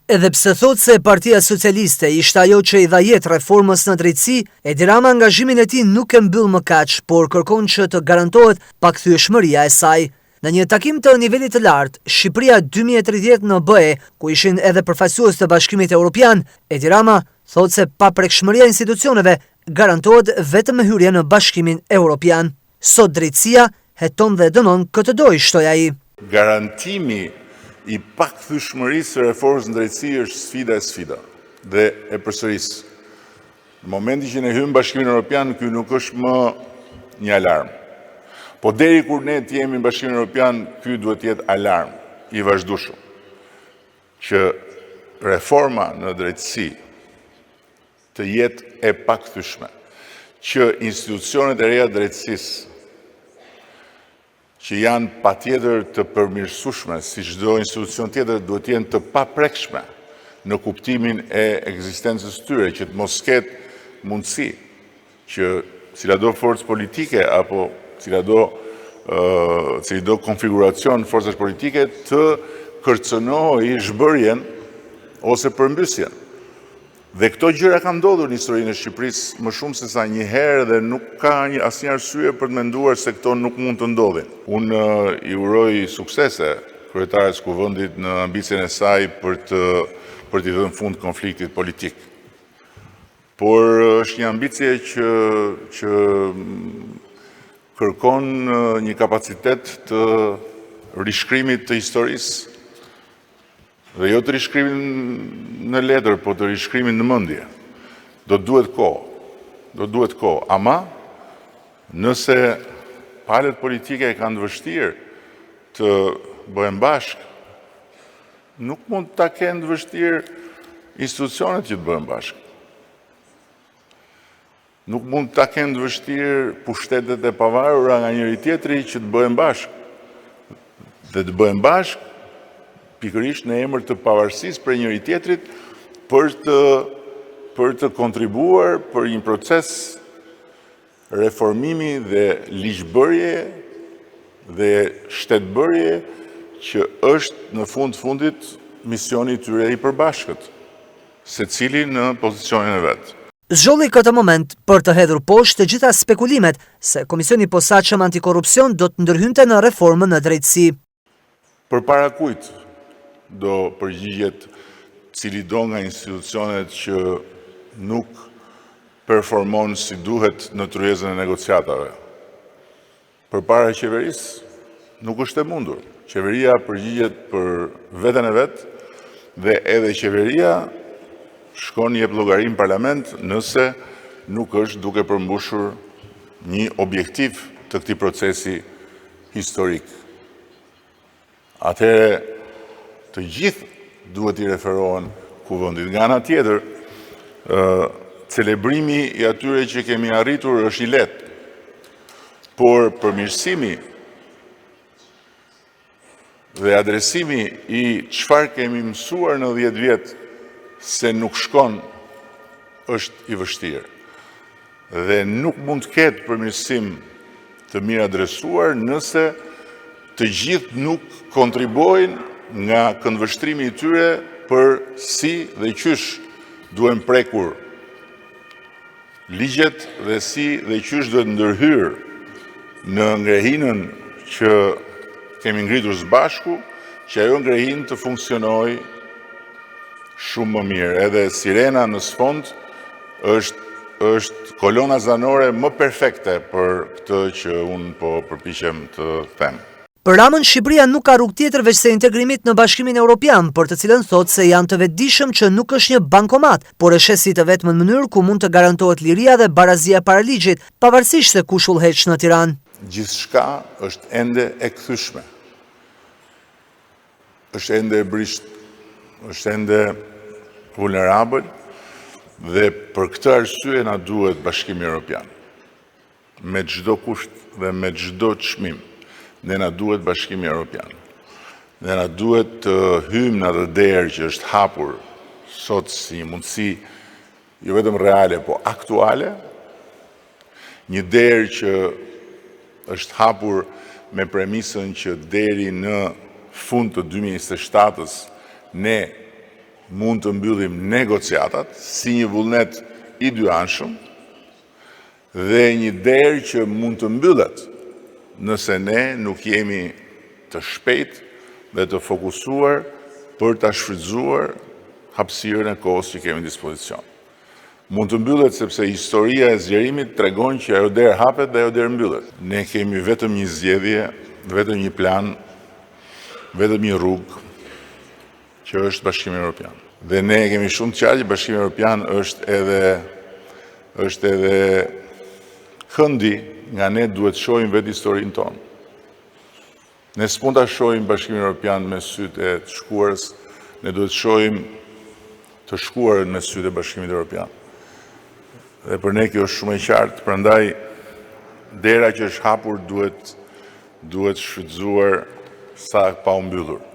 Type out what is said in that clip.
Edhe pse thot se Partia Socialiste ishte ajo që i dha jetë reformës në drejtësi, Edi Rama angazhimin e tij nuk e mbyll më kaq, por kërkon që të garantohet pakthyeshmëria e saj. Në një takim të nivelit të lartë, Shqipëria 2030 në BE, ku ishin edhe përfaqësues të Bashkimit Evropian, Edi Rama thot se paprekshmëria e institucioneve garantohet vetëm me hyrje në Bashkimin Evropian. Sot drejtësia heton dhe dënon këtë dojë, shtoi ai. Garantimi i pakthyeshmërisë së reformës në drejtësi është sfida e sfida dhe e përsëris. Në momentin që ne hymë Bashkimin Evropian, ky nuk është më një alarm. Po deri kur ne të jemi në Bashkimin Evropian, ky duhet të jetë alarm i vazhdueshëm që reforma në drejtësi të jetë e pakthyeshme, që institucionet e reja drejtësisë që janë patjetër të përmirësueshme, si çdo institucion tjetër, duhet të jenë të paprekshme në kuptimin e ekzistencës tyre, që të mos ketë mundësi që cilado forcë politike apo cilado konfiguracion forcash politike të kërcënojë zhbërjen ose përmbysjen. Dhe këto gjëra kanë ndodhur në historinë e Shqipërisë më shumë se sa një herë dhe nuk ka asnjë arsye për të menduar se këto nuk mund të ndodhin. Unë i uroj suksese kryetares Kuvendit në ambicien e saj për t'i dhënë fund konfliktit politik. Por është një ambicie që kërkon një kapacitet të rishkrimit të historisë, dhe jo të rishkrimin në letër, po të rishkrimin në mendje. Do duhet kohë. Ama, nëse palët politike kanë vështirë të bëhen bashkë, nuk mund ta kenë vështirë institucionet që të bëhen bashkë. Nuk mund ta kenë vështirë pushtetet e pavarura nga njëri tjetri që të bëhen bashkë. Dhe të bëhen bashkë pikërisht në emër të pavarësisë për njëri tjetrit për të kontribuar për një proces reformimi dhe ligjbërje dhe shtetbërje që është në fundit misioni tyre i përbashkët, secili në pozicionin e vet. Zgjolli këtë moment për të hedhur poshtë të gjitha spekulimet se Komisioni i Posaçëm Antikorrupsion do të ndërhynte në reformën në drejtësi. Përpara kujt do përgjigjet cili do nga institucionet që nuk performon si duhet në tryezën e negociatave. Përpara qeverisë nuk është e mundur. Qeveria përgjigjet për veten e vet dhe edhe qeveria shkon jep llogari në parlament nëse nuk është duke përmbushur një objektiv të këtij procesi historik. Atëherë të gjithë duhet i referohen Kuvendit. Nga ana tjetër, celebrimi i atyre që kemi arritur është i lehtë, por përmirësimi dhe adresimi i çfarë kemi mësuar në 10 vjet se nuk shkon është i vështirë. Dhe nuk mund të ketë përmirësim të mirë adresuar nëse të gjithë nuk kontribuojnë nga këndvështrimi i tyre për si dhe qysh duhen prekur ligjet dhe si dhe qysh duhet ndërhyrë në ngrehinën që kemi ngritur së bashku, që ajo ngrehinë të funksionojë shumë më mirë. Edhe sirena në sfond është kolona zanore më perfekte për këtë që unë po përpiqem të them. Për Ramën, Shqipëria nuk ka rrugë tjetër veç se integrimit në Bashkimin Evropian, për të cilën thotë se janë të vetëdijshëm që nuk është një bankomat, por e sheh si të vetmën mënyrë ku mund të garantohet liria dhe barazia para ligjit, pavarësisht se kush udhëheq në Tiranë. Gjithçka është ende e kthyeshme. Është ende e brisht, është ende vulnerabël dhe për këtë arsye na duhet Bashkimi Evropian. Me çdo kusht dhe me çdo çmim. Ne na duhet Bashkimi Evropian. Ne na duhet të hyjmë në atë derë që është hapur sot si një mundësi jo vetëm reale, po aktuale, një derë që është hapur me premisën që deri në fund të 2027-s ne mund të mbyllim negociatat si një vullnet i dyanshëm dhe një derë që mund të mbyllet nëse ne nuk jemi të shpejt dhe të fokusuar për të shfrytzuar hapësirën e kohës që kemi në dispozicion. Mund të mbyllet sepse historia e zgjerimit tregon që ajo derë hapet dhe ajo derë mbyllet. Ne kemi vetëm një zgjedhje, vetëm një plan, vetëm një rrugë që është Bashkimi Evropian. Dhe ne kemi shumë të qartë që Bashkimi Evropian është edhe këndi nga ne duhet shohim vetë historinë tonë. Ne s'mund ta shohim Bashkimin Evropian me sytë e të shkuarës, ne duhet shohim të shkuarën me sytë e Bashkimit Evropian. Dhe për ne kjo është shumë e qartë, prandaj dera që është hapur duhet shfrytzuar sa pa u mbyllur.